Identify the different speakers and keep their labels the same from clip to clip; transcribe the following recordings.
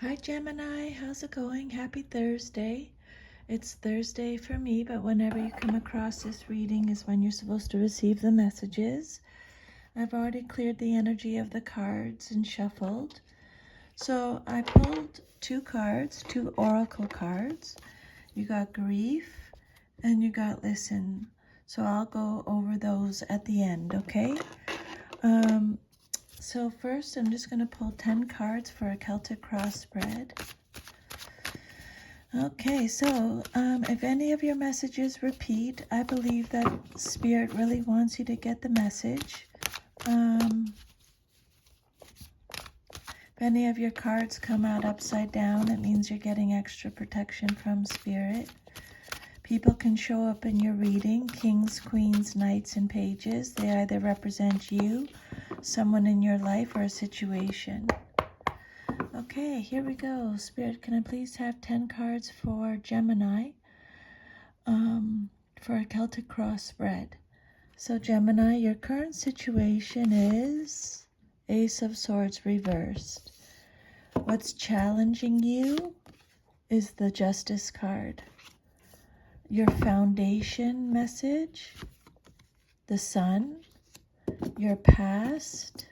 Speaker 1: Hi Gemini, how's it going? Happy Thursday. It's Thursday for me, but whenever you come across this reading is when you're supposed to receive the messages. I've already cleared the energy of the cards and shuffled. So I pulled two cards, two oracle cards. You got grief and you got listen. So I'll go over those at the end, okay? So first I'm just going to pull 10 cards for a Celtic Cross spread. Okay, so if any of your messages repeat, I believe that Spirit really wants you to get the message. If any of your cards come out upside down, it means you're getting extra protection from Spirit. People can show up in your reading, kings, queens, knights, and pages. They either represent you, someone in your life, or a situation. Okay, here we go. Spirit, can I please have 10 cards for Gemini for a Celtic Cross spread? So Gemini, your current situation is Ace of Swords reversed. What's challenging you is the Justice card. Your foundation message, the Sun. Your past,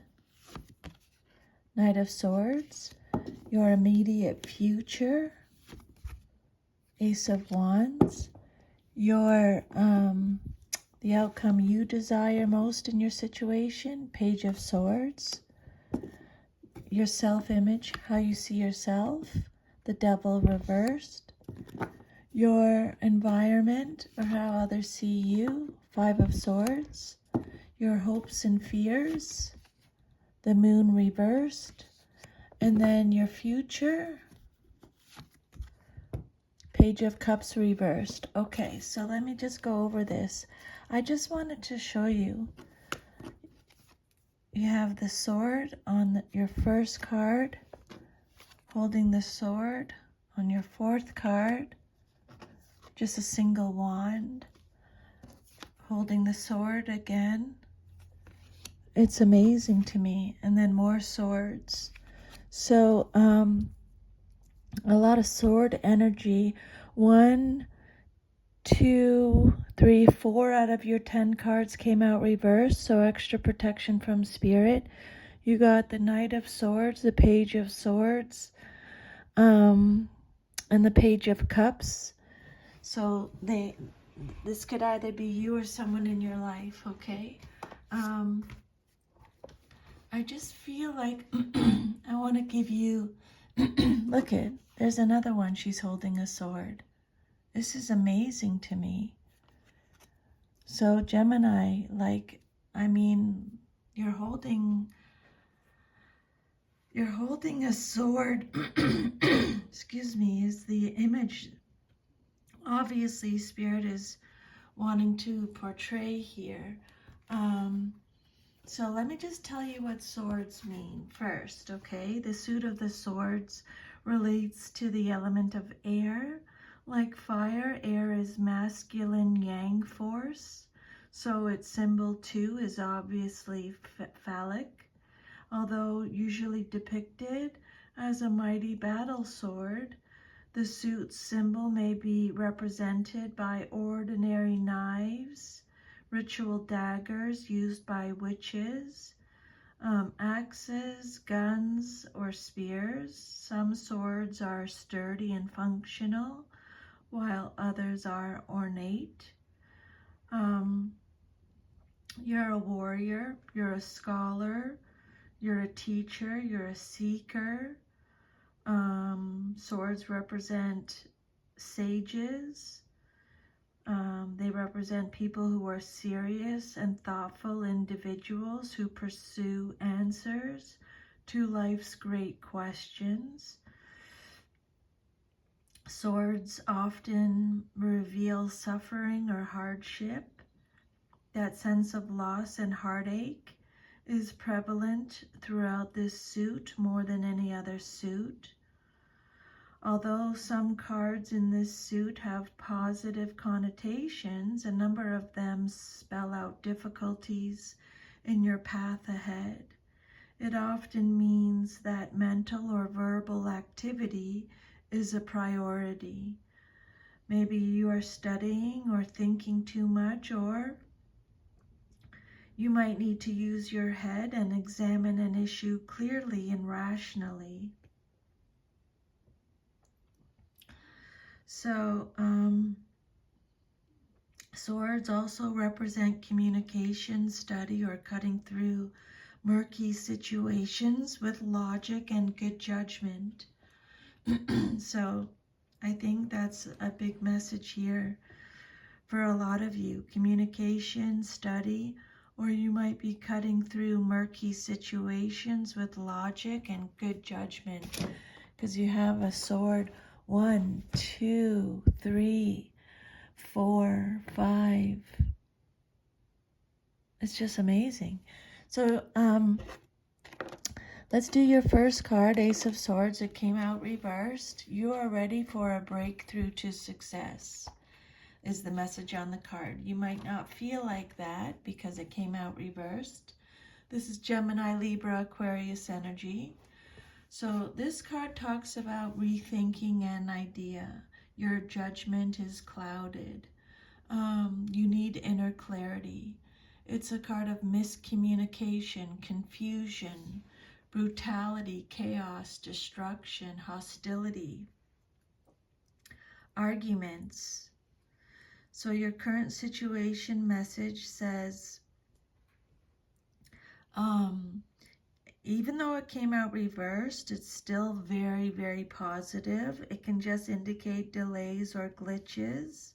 Speaker 1: Knight of Swords. Your immediate future, Ace of Wands. Your the outcome you desire most in your situation, Page of Swords. Your self-image, how you see yourself, the Devil reversed. Your environment, or how others see you, Five of Swords. Your hopes and fears, the Moon reversed. And then your future, Page of Cups reversed. Okay, so let me just go over this. I just wanted to show you. You have the sword on your first card, holding the sword. On your fourth card, just a single wand, holding the sword again. It's amazing to me. And then more swords. So, a lot of sword energy. 1, 2, 3, 4 out of your 10 cards came out reversed, so extra protection from Spirit. You got the Knight of Swords, the Page of Swords, and the Page of Cups. So this could either be you or someone in your life, okay? I just feel like I want to give you, look it, there's another one. She's holding a sword. This is amazing to me. So Gemini, you're holding a sword. Excuse me, is the image. Obviously, Spirit is wanting to portray here. So let me just tell you what swords mean first, okay? The suit of the swords relates to the element of air. Like fire, air is masculine yang force. So its symbol too is obviously phallic, although usually depicted as a mighty battle sword. The suit's symbol may be represented by ordinary knives, ritual daggers used by witches, axes, guns, or spears. Some swords are sturdy and functional, while others are ornate. You're a warrior, you're a scholar, you're a teacher, you're a seeker. Swords represent sages. They represent people who are serious and thoughtful individuals who pursue answers to life's great questions. Swords often reveal suffering or hardship. That sense of loss and heartache is prevalent throughout this suit more than any other suit. Although some cards in this suit have positive connotations, a number of them spell out difficulties in your path ahead. it often means that mental or verbal activity is a priority. Maybe you are studying or thinking too much, or you might need to use your head and examine an issue clearly and rationally. So, swords also represent communication, study, or cutting through murky situations with logic and good judgment. So I think that's a big message here for a lot of you. Communication, study, or you might be cutting through murky situations with logic and good judgment, because you have a sword. 1, 2, 3, 4, 5. It's just amazing. So let's do your first card, Ace of Swords. It came out reversed. You are ready for a breakthrough to success, is the message on the card. You might not feel like that because it came out reversed. This is Gemini, Libra, Aquarius energy. So this card talks about rethinking an idea. Your judgment is clouded. You need inner clarity. It's a card of miscommunication, confusion, brutality, chaos, destruction, hostility, arguments. So your current situation message says, even though it came out reversed, it's still very, very positive. It can just indicate delays or glitches.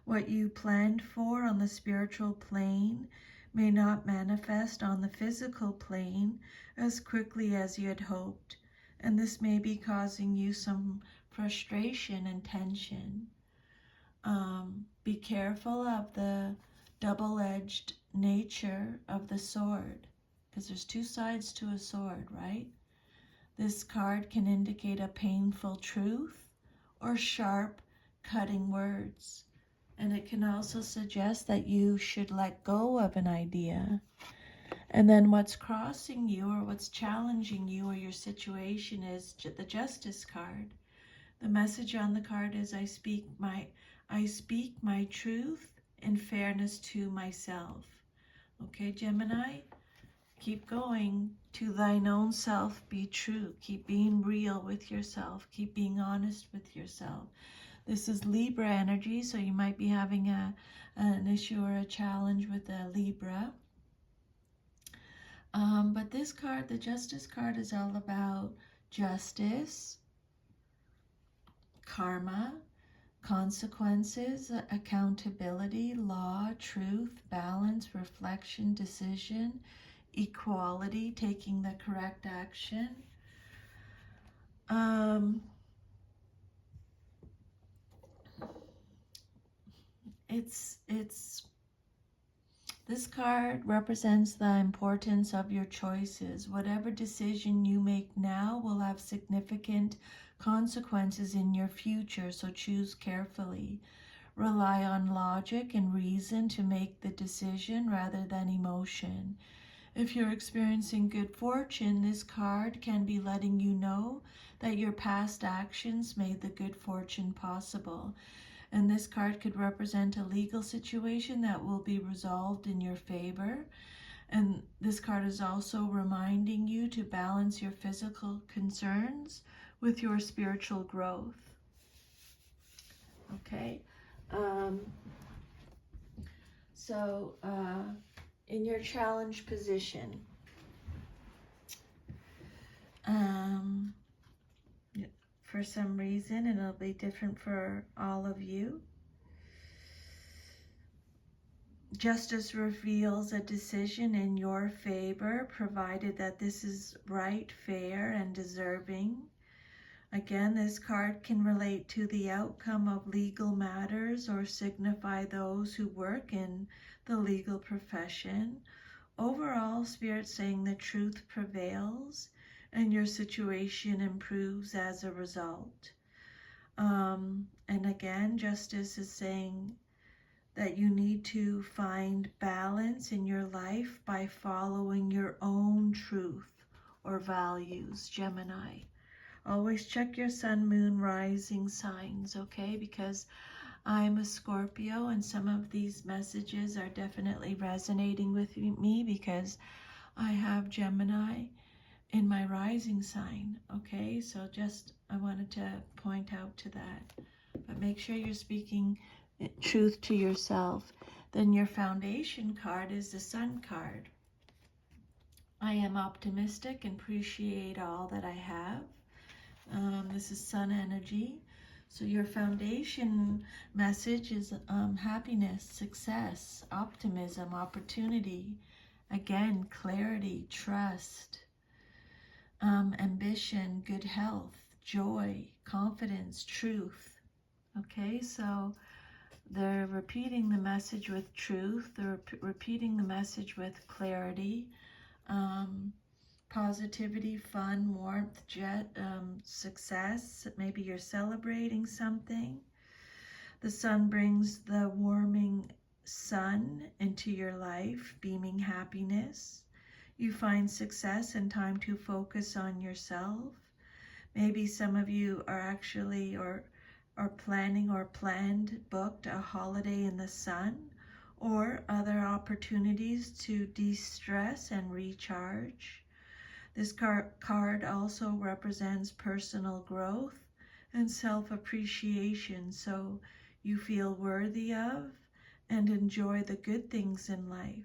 Speaker 1: What you planned for on the spiritual plane may not manifest on the physical plane as quickly as you had hoped, and this may be causing you some frustration and tension. Be careful of the double-edged nature of the sword, because there's two sides to a sword, right? This card can indicate a painful truth or sharp, cutting words. And it can also suggest that you should let go of an idea. And then what's crossing you or what's challenging you or your situation is the Justice card. The message on the card is, I speak my truth in fairness to myself. Okay, Gemini? Keep going. To thine own self be true. Keep being real with yourself. Keep being honest with yourself. This is Libra energy, so you might be having an issue or a challenge with a Libra. But this card, the Justice card, is all about justice, karma, consequences, accountability, law, truth, balance, reflection, decision, equality, taking the correct action. This card represents the importance of your choices. Whatever decision you make now will have significant consequences in your future, so choose carefully. Rely on logic and reason to make the decision rather than emotion. If you're experiencing good fortune, this card can be letting you know that your past actions made the good fortune possible. And this card could represent a legal situation that will be resolved in your favor. And this card is also reminding you to balance your physical concerns with your spiritual growth. Okay. In your challenge position, for some reason, and it'll be different for all of you, justice reveals a decision in your favor, provided that this is right, fair, and deserving. Again, this card can relate to the outcome of legal matters or signify those who work in the legal profession. Overall, Spirit's saying the truth prevails and your situation improves as a result. And again, justice is saying that you need to find balance in your life by following your own truth or values, Gemini. Always check your sun, moon, rising signs, okay? Because I'm a Scorpio and some of these messages are definitely resonating with me because I have Gemini in my rising sign, okay? So just, I wanted to point out to that. But make sure you're speaking truth to yourself. Then your foundation card is the Sun card. I am optimistic and appreciate all that I have. This is Sun energy. So your foundation message is happiness, success, optimism, opportunity, again, clarity, trust, ambition, good health, joy, confidence, truth. Okay, so they're repeating the message with truth. They're repeating the message with clarity, positivity, fun, warmth, success. Maybe you're celebrating something. The sun brings the warming sun into your life, beaming happiness. You find success and time to focus on yourself. Maybe some of you are actually or are planning or booked a holiday in the sun or other opportunities to de-stress and recharge. This card also represents personal growth and self-appreciation, so you feel worthy of and enjoy the good things in life.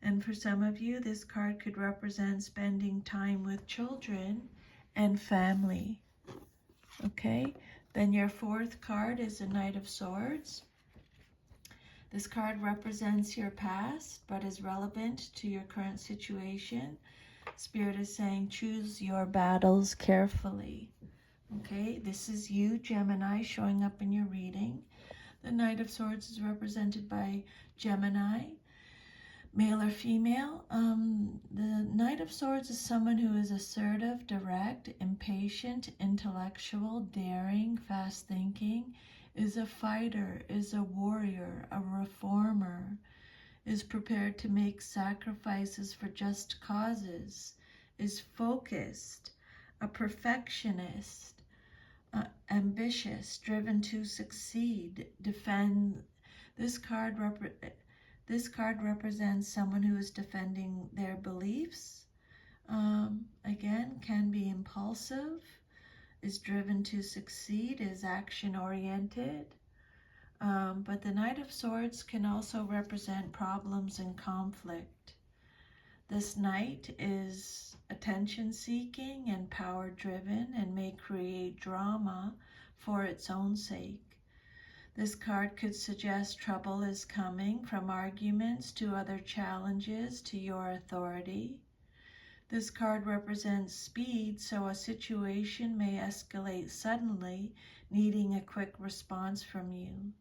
Speaker 1: And for some of you, this card could represent spending time with children and family. Okay, then your fourth card is the Knight of Swords. This card represents your past, but is relevant to your current situation. Spirit is saying, choose your battles carefully. Okay, this is you, Gemini, showing up in your reading. The Knight of Swords is represented by Gemini. Male or female, the Knight of Swords is someone who is assertive, direct, impatient, intellectual, daring, fast thinking, is a fighter, is a warrior, a reformer, is prepared to make sacrifices for just causes, is focused, a perfectionist, ambitious, driven to succeed, defend. This card represents someone who is defending their beliefs. Again, can be impulsive, is driven to succeed, is action-oriented. But the Knight of Swords can also represent problems and conflict. This Knight is attention-seeking and power-driven and may create drama for its own sake. This card could suggest trouble is coming, from arguments to other challenges to your authority. This card represents speed, so a situation may escalate suddenly, needing a quick response from you.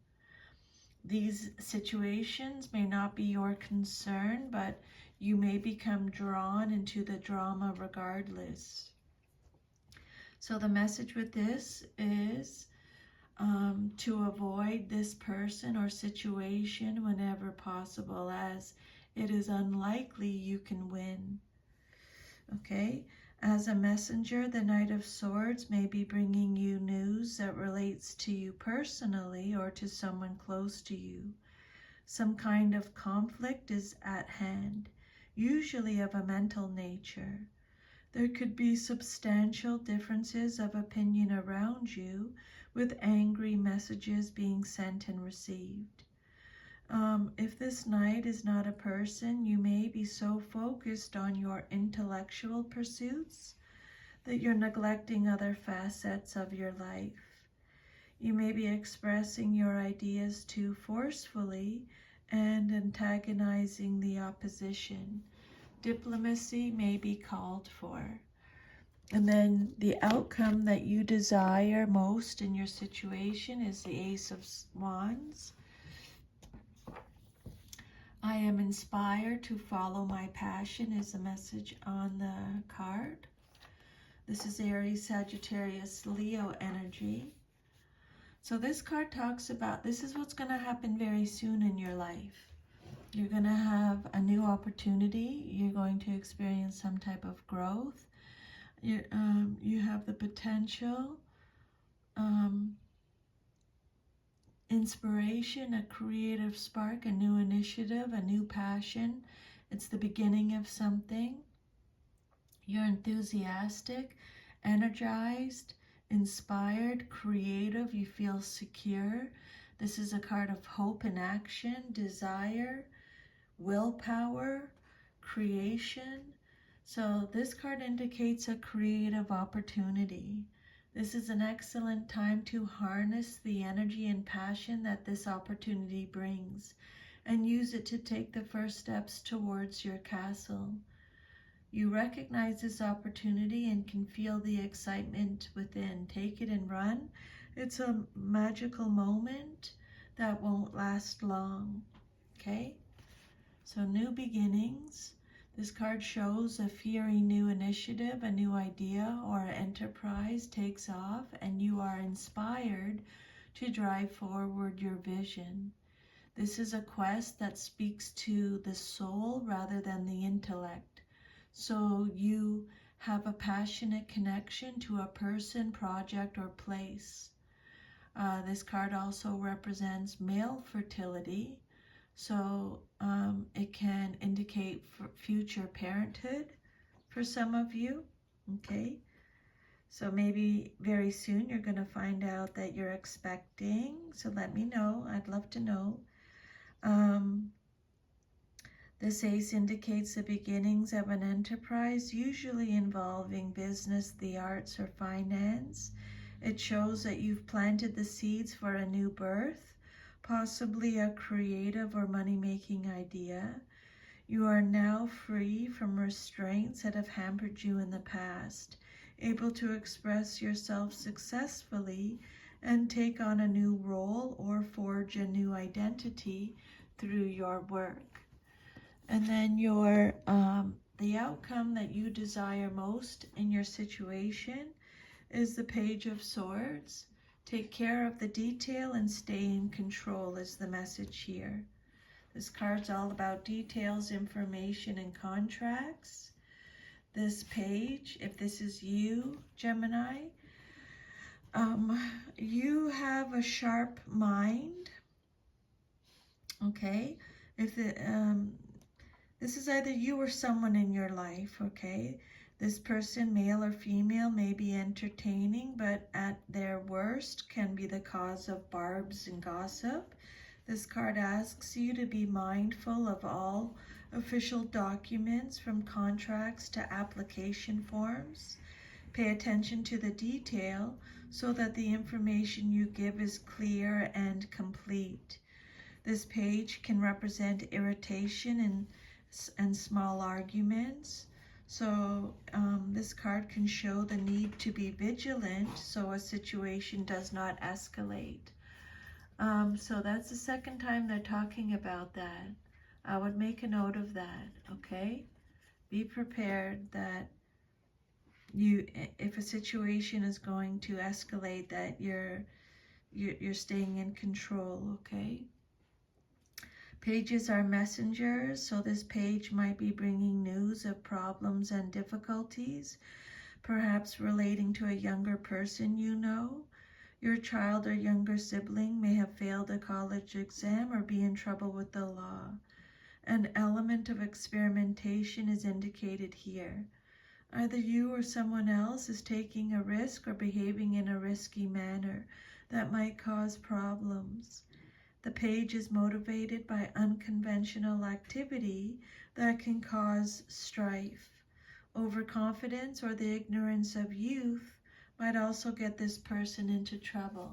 Speaker 1: These situations may not be your concern, but you may become drawn into the drama regardless. So the message with this is to avoid this person or situation whenever possible, as it is unlikely you can win. Okay, as a messenger, the Knight of Swords may be bringing you news that relates to you personally or to someone close to you. Some kind of conflict is at hand, usually of a mental nature. There could be substantial differences of opinion around you, with angry messages being sent and received. If this Knight is not a person, you may be so focused on your intellectual pursuits that you're neglecting other facets of your life. You may be expressing your ideas too forcefully and antagonizing the opposition. Diplomacy may be called for. And then the outcome that you desire most in your situation is the Ace of Wands. I am inspired to follow my passion is the message on the card. This is Aries, Sagittarius, Leo energy. So this card talks about, this is what's going to happen very soon in your life. You're going to have a new opportunity. You're going to experience some type of growth. You have the potential, inspiration, a creative spark, a new initiative, a new passion. It's the beginning of something. You're enthusiastic, energized, inspired, creative. You feel secure. This is a card of hope and action, desire, willpower, creation. So this card indicates a creative opportunity. This is an excellent time to harness the energy and passion that this opportunity brings and use it to take the first steps towards your castle. You recognize this opportunity and can feel the excitement within. Take it and run. It's a magical moment that won't last long. Okay? So new beginnings. This card shows a fiery new initiative, a new idea or enterprise takes off, and you are inspired to drive forward your vision. This is a quest that speaks to the soul rather than the intellect. So you have a passionate connection to a person, project, or place. This card also represents male fertility. So it can indicate future parenthood for some of you, okay? So maybe very soon you're going to find out that you're expecting. So let me know. I'd love to know. This ace indicates the beginnings of an enterprise, usually involving business, the arts, or finance. It shows that you've planted the seeds for a new birth, possibly a creative or money-making idea. You are now free from restraints that have hampered you in the past, able to express yourself successfully and take on a new role or forge a new identity through your work. And then the outcome that you desire most in your situation is the Page of Swords. Take care of the detail and stay in control is the message here. This card's all about details, information, and contracts. This page, if this is you, Gemini, you have a sharp mind, okay? This is either you or someone in your life, okay? This person, male or female, may be entertaining, but at their worst can be the cause of barbs and gossip. This card asks you to be mindful of all official documents, from contracts to application forms. Pay attention to the detail so that the information you give is clear and complete. This page can represent irritation and small arguments. So this card can show the need to be vigilant so a situation does not escalate. So that's the second time they're talking about that. I would make a note of that, okay? Be prepared that if a situation is going to escalate, that you're staying in control, okay? Pages are messengers, so this page might be bringing news of problems and difficulties, perhaps relating to a younger person you know. Your child or younger sibling may have failed a college exam or be in trouble with the law. An element of experimentation is indicated here. Either you or someone else is taking a risk or behaving in a risky manner that might cause problems. The page is motivated by unconventional activity that can cause strife. Overconfidence or the ignorance of youth might also get this person into trouble.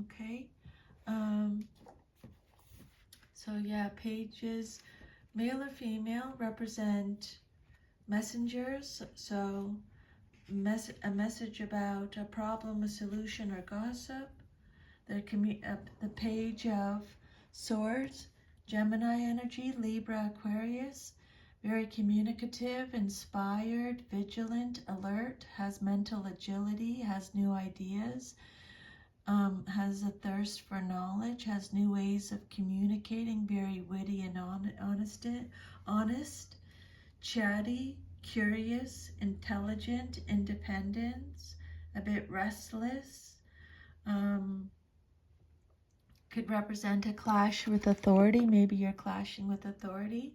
Speaker 1: Okay? So yeah, pages, male or female, represent messengers. So a message about a problem, a solution, or gossip. The Page of Swords, Gemini energy, Libra, Aquarius, very communicative, inspired, vigilant, alert, has mental agility, has new ideas, has a thirst for knowledge, has new ways of communicating, very witty and honest, chatty, curious, intelligent, independent, a bit restless. Could represent a clash with authority. Maybe you're clashing with authority.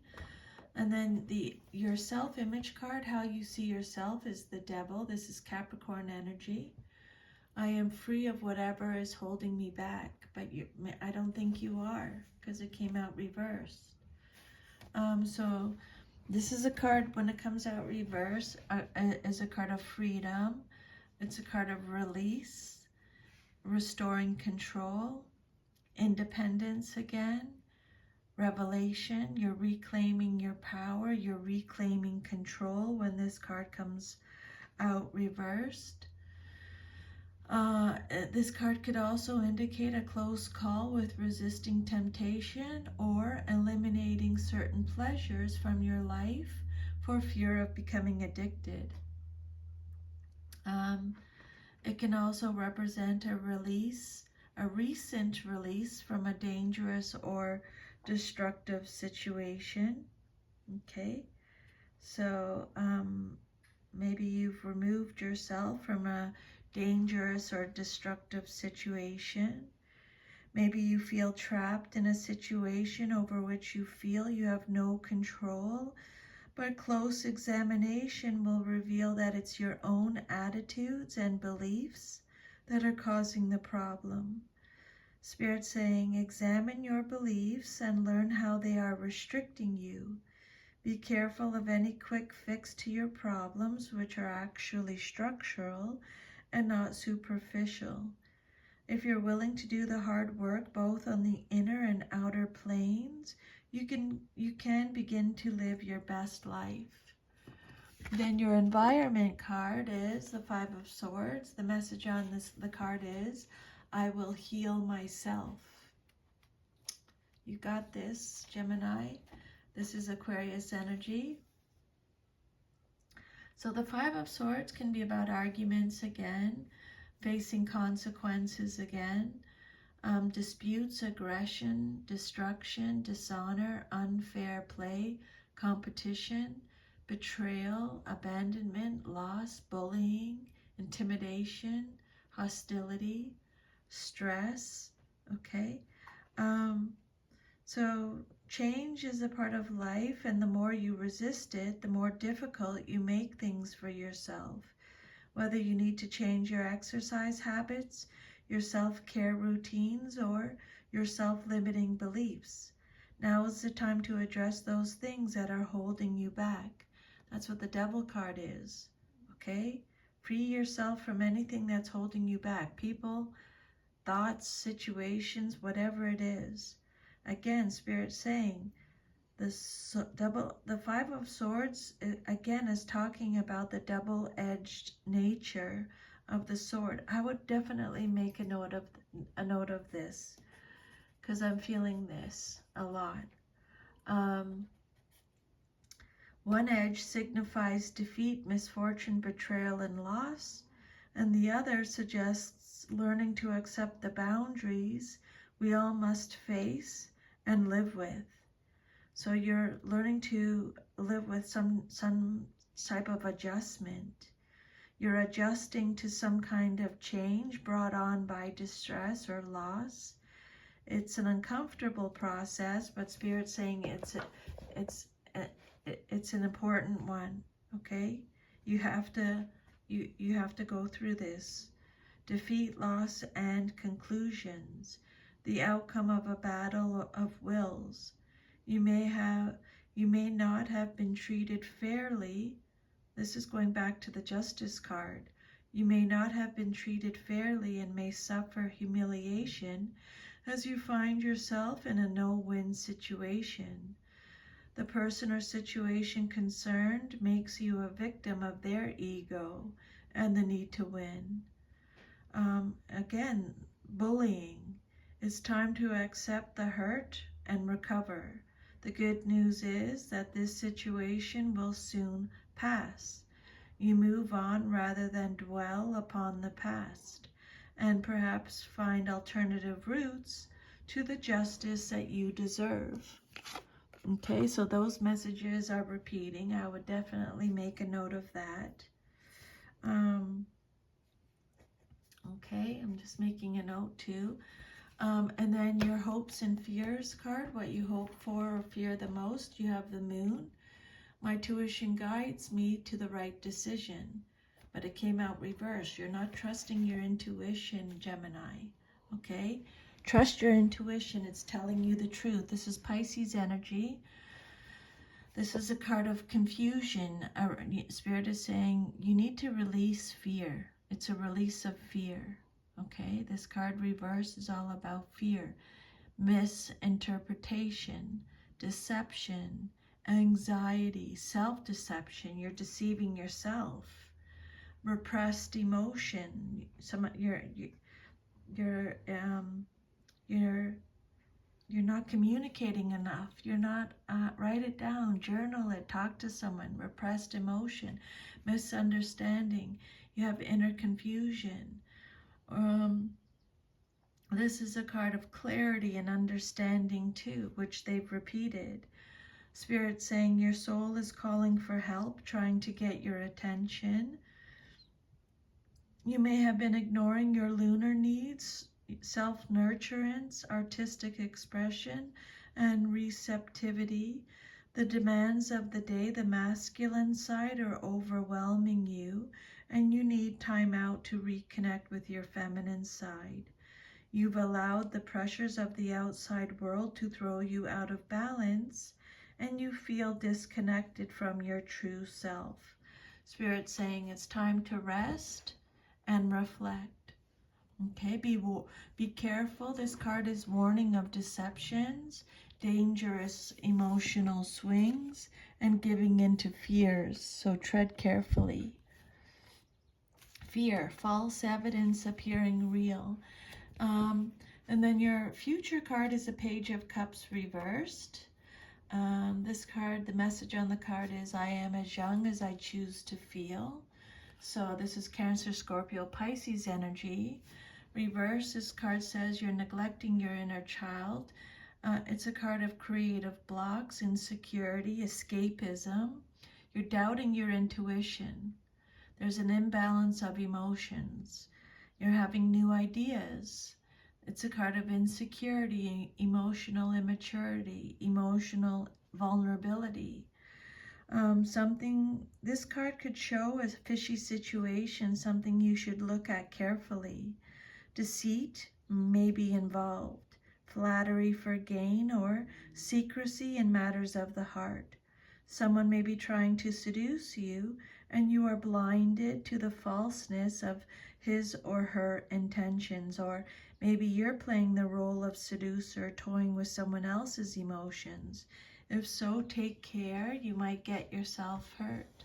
Speaker 1: And then your self-image card, how you see yourself, is the Devil. This is Capricorn energy. I am free of whatever is holding me back, but I don't think you are, because it came out reversed. So this is a card, when it comes out reverse, is a card of freedom. It's a card of release, restoring control, independence again, revelation. You're reclaiming your power, you're reclaiming control when this card comes out reversed. This card could also indicate a close call with resisting temptation or eliminating certain pleasures from your life for fear of becoming addicted. It can also represent a recent release from a dangerous or destructive situation. Okay, so maybe you've removed yourself from a dangerous or destructive situation. Maybe you feel trapped in a situation over which you feel you have no control, but close examination will reveal that it's your own attitudes and beliefs that are causing the problem. Spirit saying, examine your beliefs and learn how they are restricting you. Be careful of any quick fix to your problems, which are actually structural and not superficial. If you're willing to do the hard work both on the inner and outer planes, you can begin to live your best life. Then your environment card is the Five of Swords. The message on the card is, I will heal myself. You got this, Gemini. This is Aquarius energy. So the Five of Swords can be about arguments again, facing consequences again, disputes, aggression, destruction, dishonor, unfair play, competition, betrayal, abandonment, loss, bullying, intimidation, hostility, stress. Okay, so change is a part of life, and the more you resist it, the more difficult you make things for yourself. Whether you need to change your exercise habits, your self-care routines, or your self-limiting beliefs. Now is the time to address those things that are holding you back. That's what the Devil card is, okay? Free yourself from anything that's holding you back. People, thoughts, situations, whatever it is. Again, Spirit saying, the Five of Swords, again, is talking about the double-edged nature of the sword. I would definitely make a note of this, because I'm feeling this a lot. One edge signifies defeat, misfortune, betrayal, and loss, and the other suggests learning to accept the boundaries we all must face and live with. So you're learning to live with some type of adjustment. You're adjusting to some kind of change brought on by distress or loss. It's an uncomfortable process, but Spirit's saying it's an important one. Okay, you have to go through this. Defeat, loss, and conclusions. The outcome of a battle of wills. You may not have been treated fairly. This is going back to the Justice card. You may not have been treated fairly and may suffer humiliation as you find yourself in a no-win situation. The person or situation concerned makes you a victim of their ego and the need to win. Again, bullying. It's time to accept the hurt and recover. The good news is that this situation will soon pass. You move on rather than dwell upon the past. and perhaps find alternative routes to the justice that you deserve. Okay, so those messages are repeating. I would definitely make a note of that. Okay, I'm just making a note too. And then your hopes and fears card, what you hope for or fear the most, you have the Moon. My tuition guides me to the right decision. But it came out reverse. You're not trusting your intuition, Gemini. Okay? Trust your intuition. It's telling you the truth. This is Pisces energy. This is a card of confusion. Spirit is saying you need to release fear. It's a release of fear. Okay? This card reverse is all about fear, misinterpretation, deception, anxiety, self-deception. You're deceiving yourself. Repressed emotion. You're not communicating enough. You're not, write it down, journal it, talk to someone. Repressed emotion, misunderstanding. You have inner confusion. This is a card of clarity and understanding too, which they've repeated. Spirit saying your soul is calling for help, trying to get your attention. You may have been ignoring your lunar needs, self-nurturance, artistic expression, and receptivity. The demands of the day, the masculine side, are overwhelming you, and you need time out to reconnect with your feminine side. You've allowed the pressures of the outside world to throw you out of balance, and you feel disconnected from your true self. Spirit saying it's time to rest and reflect. Okay, be careful. This card is warning of deceptions, dangerous emotional swings, and giving into fears. So tread carefully. Fear, false evidence appearing real. And then your future card is a Page of Cups reversed. This card, the message on the card is, I am as young as I choose to feel. So this is Cancer, Scorpio, Pisces energy. Reverse, this card says you're neglecting your inner child. It's a card of creative blocks, insecurity, escapism. You're doubting your intuition. There's an imbalance of emotions. You're having new ideas. It's a card of insecurity, emotional immaturity, emotional vulnerability. This card could show a fishy situation, something you should look at carefully. Deceit may be involved, flattery for gain, or secrecy in matters of the heart. Someone may be trying to seduce you, and you are blinded to the falseness of his or her intentions, or maybe you're playing the role of seducer, toying with someone else's emotions. If so, take care. You might get yourself hurt.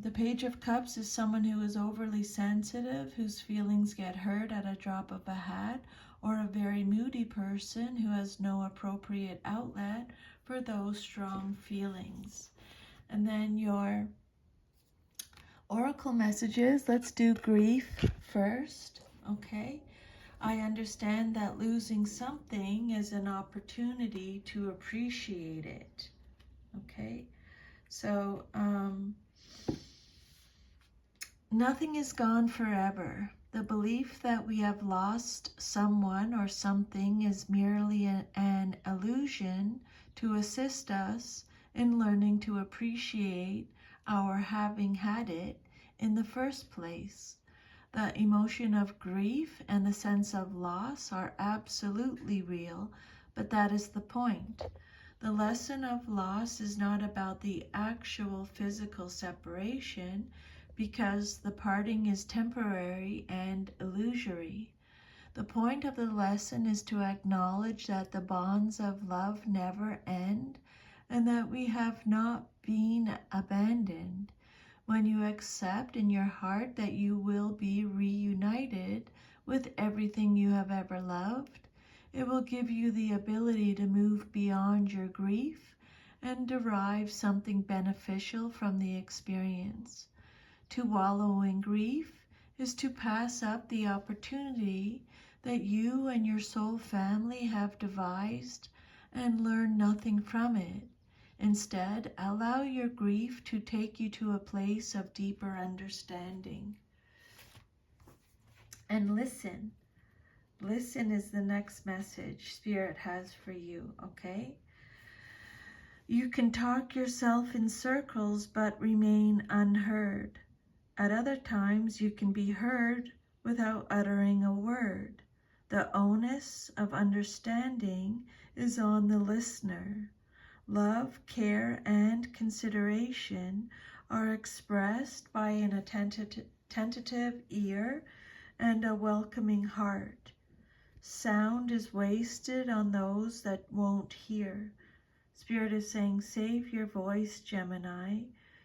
Speaker 1: The Page of Cups is someone who is overly sensitive, whose feelings get hurt at a drop of a hat, or a very moody person who has no appropriate outlet for those strong feelings. And then your oracle messages. Let's do grief first. Okay. I understand that losing something is an opportunity to appreciate it. Okay. So, nothing is gone forever. The belief that we have lost someone or something is merely an illusion to assist us in learning to appreciate our having had it in the first place. The emotion of grief and the sense of loss are absolutely real, but that is the point. The lesson of loss is not about the actual physical separation, because the parting is temporary and illusory. The point of the lesson is to acknowledge that the bonds of love never end, and that we have not been abandoned. When you accept in your heart that you will be reunited with everything you have ever loved, it will give you the ability to move beyond your grief and derive something beneficial from the experience. To wallow in grief is to pass up the opportunity that you and your soul family have devised and learn nothing from it. Instead, allow your grief to take you to a place of deeper understanding. And listen. Listen is the next message Spirit has for you, okay? You can talk yourself in circles but remain unheard. At other times, you can be heard without uttering a word. The onus of understanding is on the listener. Love, care, and consideration are expressed by an attentive ear and a welcoming heart. Sound is wasted on those that won't hear. Spirit is saying, save your voice, Gemini.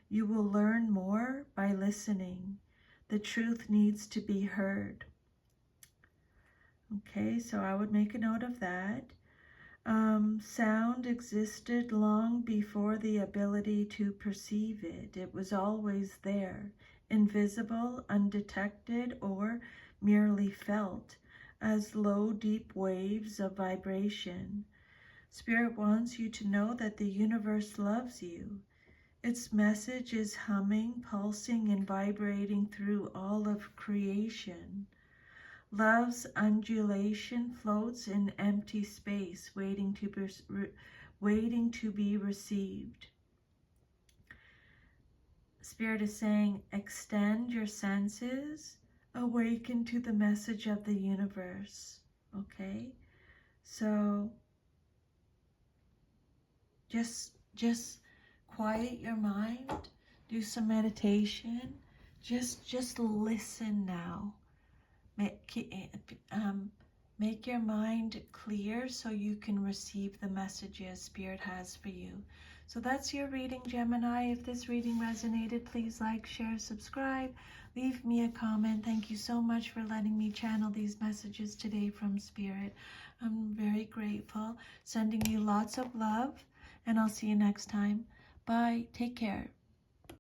Speaker 1: You will learn more by listening. The truth needs to be heard. Okay, so I would make a note of that. Sound existed long before the ability to perceive it. It was always there, invisible, undetected, or merely felt as low, deep waves of vibration. Spirit wants you to know that the universe loves you. Its message is humming, pulsing, and vibrating through all of creation. Love's undulation floats in empty space, waiting to be received. Spirit is saying, extend your senses, awaken to the message of the universe. Okay? So just quiet your mind, do some meditation, just listen now. Make your mind clear so you can receive the messages Spirit has for you. So that's your reading, Gemini. If this reading resonated, please like, share, subscribe, leave me a comment. Thank you so much for letting me channel these messages today from Spirit. I'm very grateful. Sending you lots of love, and I'll see you next time. Bye. Take care.